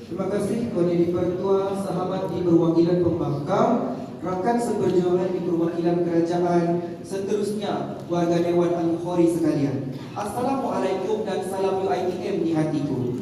Terima kasih kepada Dipertua, sahabat di perwakilan pembangkang, rakan seperjuangan di perwakilan kerajaan, seterusnya warga Dewan Al-Khori sekalian. Assalamualaikum dan salam UiTM di hatiku.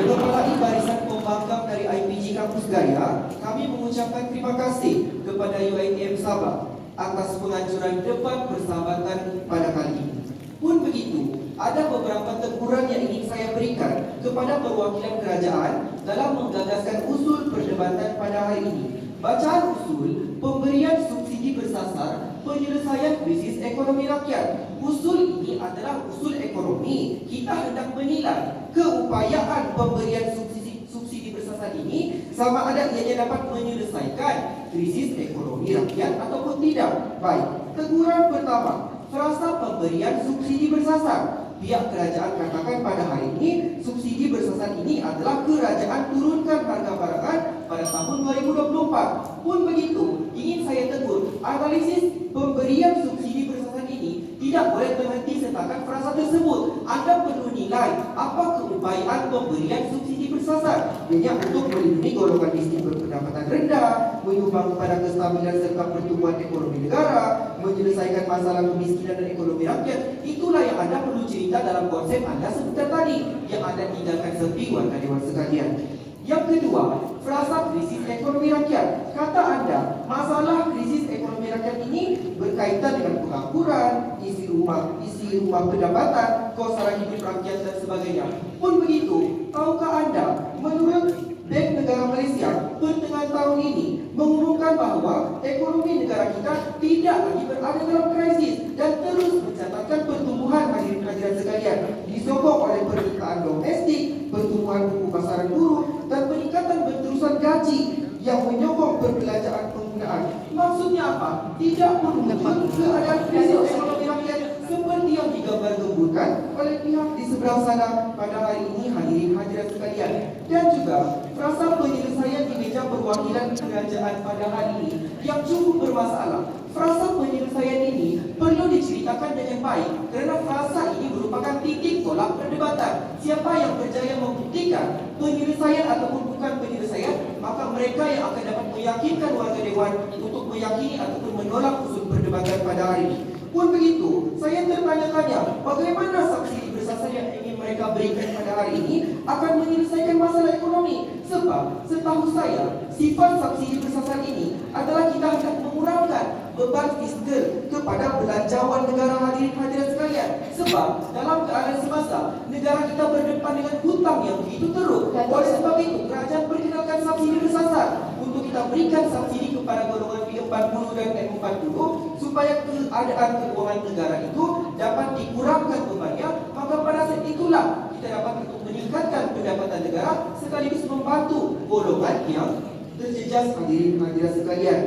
Mewakili barisan pembangkang dari IPG Kampus Gaya, kami mengucapkan terima kasih kepada UiTM Sabah atas penganjuran debat persahabatan pada kali ini. Pun begitu, ada beberapa teguran yang ingin saya berikan kepada perwakilan kerajaan dalam menggagaskan usul perdebatan pada hari ini. Bacaan usul pemberian subsidi bersasar penyelesaian krisis ekonomi rakyat. Usul ini adalah usul ekonomi. Kita hendak menilai keupayaan pemberian subsidi bersasar ini sama ada ianya dapat menyelesaikan krisis ekonomi rakyat ataupun tidak. Baik, teguran pertama, frasa pemberian subsidi bersasar. Pihak kerajaan katakan pada hari ini subsidi bersasar ini adalah kerajaan turunkan harga barangan pada tahun 2024. Pun begitu, ingin saya tegur, analisis pemberian subsidi bersasar ini tidak boleh berhenti setakat frasa tersebut. Anda perlu nilai apa keupayaan pemberian subsidi bersasar. Banyak untuk melindungi golongan miskin berpendapatan rendah, menyumbang kepada kestabilan serta pertumbuhan ekonomi negara, menyelesaikan masalah kemiskinan dan ekonomi rakyat. Itulah yang Anda perlu cerita dalam konsep Anda sebentar tadi, yang Anda tinggalkan sepi warga dewan sekalian. Yang kedua, frasa krisis ekonomi rakyat. Kata Anda, masalah krisis ekonomi rakyat ini berkaitan dengan pengangguran, isi rumah pendapatan, kos sara hidup rakyat dan sebagainya. Pun begitu, tahukah Anda, menurut Bank Negara Malaysia pertengahan tahun ini mengumumkan bahawa ekonomi negara kita tidak lagi berada dalam krisis dan terus mencatatkan pertumbuhan hadirin-hadirat sekalian, disokong oleh permintaan domestik, pertumbuhan buku pasaran buruh dan peningkatan berterusan gaji yang menyokong perbelanjaan penggunaan. Maksudnya apa? Tidak perlu keadaan krisis ekonomi rakyat seperti yang digambar-gemburkan oleh pihak di seberang sana pada hari ini, hadirin hadirat sekalian. Dan juga frasa penyelesaian di meja perwakilan kerajaan pada hari ini yang cukup bermasalah. Frasa penyelesaian ini perlu diceritakan dengan baik kerana frasa ini merupakan titik tolak perdebatan. Siapa yang berjaya membuktikan penyelesaian ataupun bukan penyelesaian, maka mereka yang akan dapat meyakinkan warga dewan untuk meyakini ataupun menolak usul perdebatan pada hari ini. Pun begitu, saya tertanya-tanya bagaimana subsidi bersasar yang ingin mereka berikan pada hari ini akan menyelesaikan masalah ekonomi. Sebab setahu saya, sifat subsidi bersasar ini adalah kita hendak mengurangkan beban fiskal kepada belanjawan negara, hadirin hadirat sekalian. Sebab dalam keadaan semasa negara kita berdepan dengan hutang yang begitu teruk. Oleh sebab itu, kerajaan perkenalkan subsidi bersasar untuk kita berikan subsidi kepada golongan B40 dan M40 supaya keadaan keuangan negara itu dapat dikurangkan bebannya. Maka pada saat itulah kita dapat untuk meningkatkan pendapatan negara sekaligus membantu golongan yang terjejas, hadirin hadirat sekalian.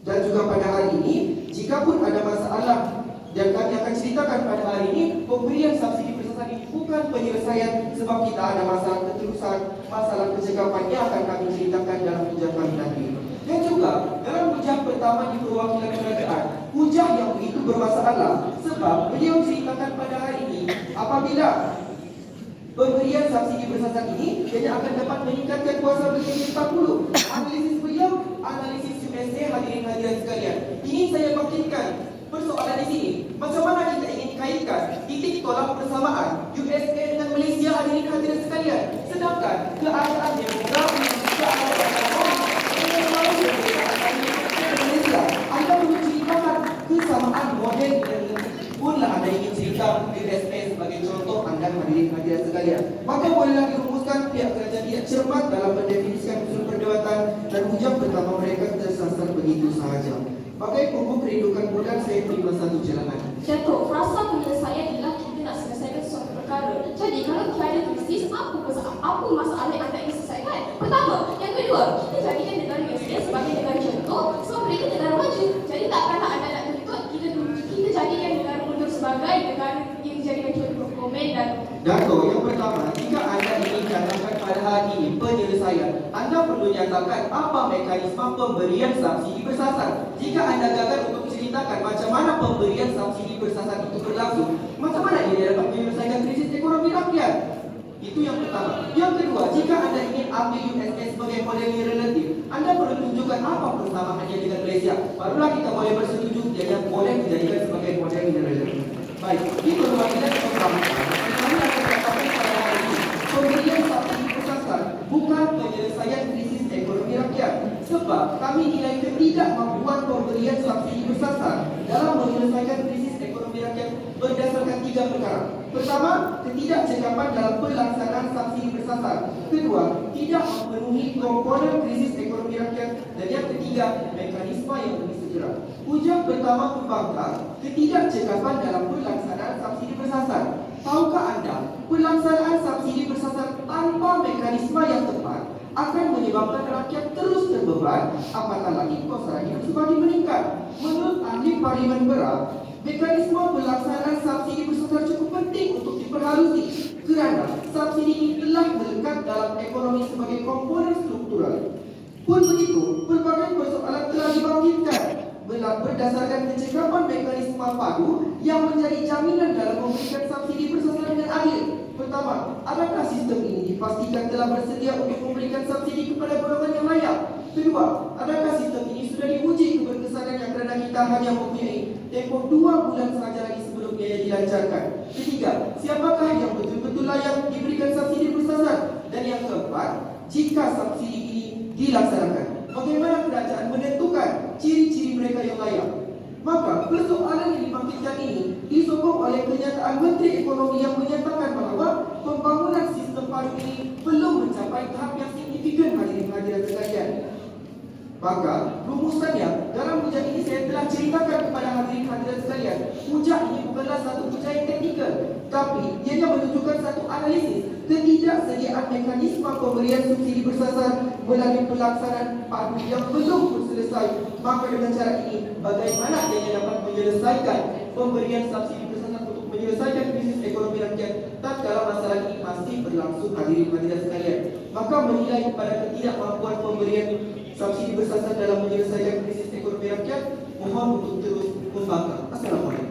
Dan juga pada hari ini, jika pun ada masalah dan kami akan ceritakan pada hari ini, pemberian subsidi bersasar ini bukan penyelesaian sebab kita ada masalah keterusan, masalah kecekapannya akan kami ceritakan dalam hujah kami nanti. Dan juga dalam hujah pertama di perwakilan kerajaan, hujah yang begitu bermasalah sebab beliau ceritakan pada hari ini apabila pemberian subsidi bersasar ini dia akan dapat meningkatkan kuasa beli 40. Analisis beliau, analisis USA, hadirin hadirat sekalian. Ini saya bangkitkan persoalan di sini. Macam mana kita ingin kaitkan titik tolak persamaan USA dengan Malaysia, hadirin hadirat sekalian? Sedangkan keadaan demografi, keadaan ekonomi dengan Malaysia, Malaysia, anda perlu ceritakan kesamaan model dan punlah anda ingin cerita USA sebagai contoh anda, hadirin hadirat sekalian. Maka bolehlah dirumuskan pihak kerajaan tidak cermat dalam mendefinisikan usul perdebatan dan hujah pertama mereka tersasar begitu sahaja. Bagai pokok kerindukan bulan, saya terima satu jalanan. Datuk, frasa penyelesaian ialah kita nak selesaikan suatu perkara. Jadi kalau tiada krisis, apa masalah yang anda ingin selesaikan? Pertama. Yang kedua, kita jadikan negara Malaysia sebagai negara contoh, sebab mereka negara maju. Jadi takkanlah anda nak tuntut kita jadikan negara mundur sebagai negara yang dijadikan contoh komen dan Dato', yang pertama, jika anda ingin katakan pada hari ini penyelesaian, anda perlu nyatakan apa mekanisme pemberian subsidi bersasar. Jika anda gagal untuk menceritakan macam mana pemberian subsidi bersasar itu berlangsung, macam mana dia dapat menyelesaikan krisis ekonomi rakyat? Itu yang pertama. Yang kedua, jika anda ingin ambil USS sebagai model yang relatif, anda perlu tunjukkan apa persamaannya dengan Malaysia. Barulah kita boleh bersetuju dia boleh dijadikan sebagai model yang relatif. Baik, di perwakilan pertama, kami akan katakan pada hari ini, pemberian subsidi bersasar bukan penyelesaian krisis ekonomi rakyat. Sebab kami nilai ketidakmampuan pemberian subsidi bersasar dalam menyelesaikan krisis ekonomi rakyat berdasarkan 3 perkara. Pertama, ketidakcekapan dalam pelaksanaan subsidi bersasar. Kedua, tidak memenuhi komponen krisis ekonomi rakyat. Dan yang ketiga, mekanisme yang lebih segera. Ujian pertama pembangkang, ketidakcekapan dalam pelaksanaan subsidi bersasar. Tahukah anda, pelaksanaan subsidi bersasar tanpa mekanisme yang tepat akan menyebabkan rakyat terus terbeban, apatah lagi kos hidup semakin meningkat. Menurut ahli Parlimen Perak, mekanisme pelaksanaan subsidi bersasar cukup penting untuk diperhalusi kerana subsidi ini telah melekat dalam ekonomi sebagai komponen struktural. Pun begitu, pelbagai persoalan telah dibangkitkan berdasarkan kecekapan mekanisme padu yang menjadi jaminan dalam memberikan subsidi bersasar dengan adil. Pertama, adakah sistem ini dipastikan telah bersedia untuk memberikan subsidi kepada golongan yang layak? Kedua, adakah sistem ini sudah diuji keberkesanannya kerana kita hanya mempunyai tempoh 2 bulan sahaja lagi sebelum ia dilancarkan? Ketiga, siapakah yang betul-betul layak diberikan subsidi bersasar? Dan yang keempat, jika subsidi ini dilaksanakan, bagaimana kerajaan menentukan ciri-ciri mereka yang layak? Maka persoalan yang dibangkitkan ini disokong oleh kenyataan Menteri Ekonomi yang menyatakan bahawa pembangunan sistem padu ini belum mencapai tahap yang signifikan hadirin-hadirat sekalian. Maka rumusannya dalam hujah ini saya telah ceritakan kepada hadirin-hadirat sekalian. Hujah ini bukanlah satu hujah yang teknikal, tapi ianya menunjukkan satu analisis ketidaksediaan mekanisme pemberian subsidi bersasar melalui pelaksanaan padu yang belum selesai. Maka dengan cara ini, bagaimana ianya dapat menyelesaikan pemberian subsidi bersasar untuk menyelesaikan krisis ekonomi rakyat tatkala masalah ini masih berlangsung, hadirin-hadirat sekalian. Maka menilai kepada ketidakmampuan pemberian subsidi bersasar dalam menyelesaikan krisis ekonomi rakyat, mohon untuk terus membangkang. Assalamualaikum.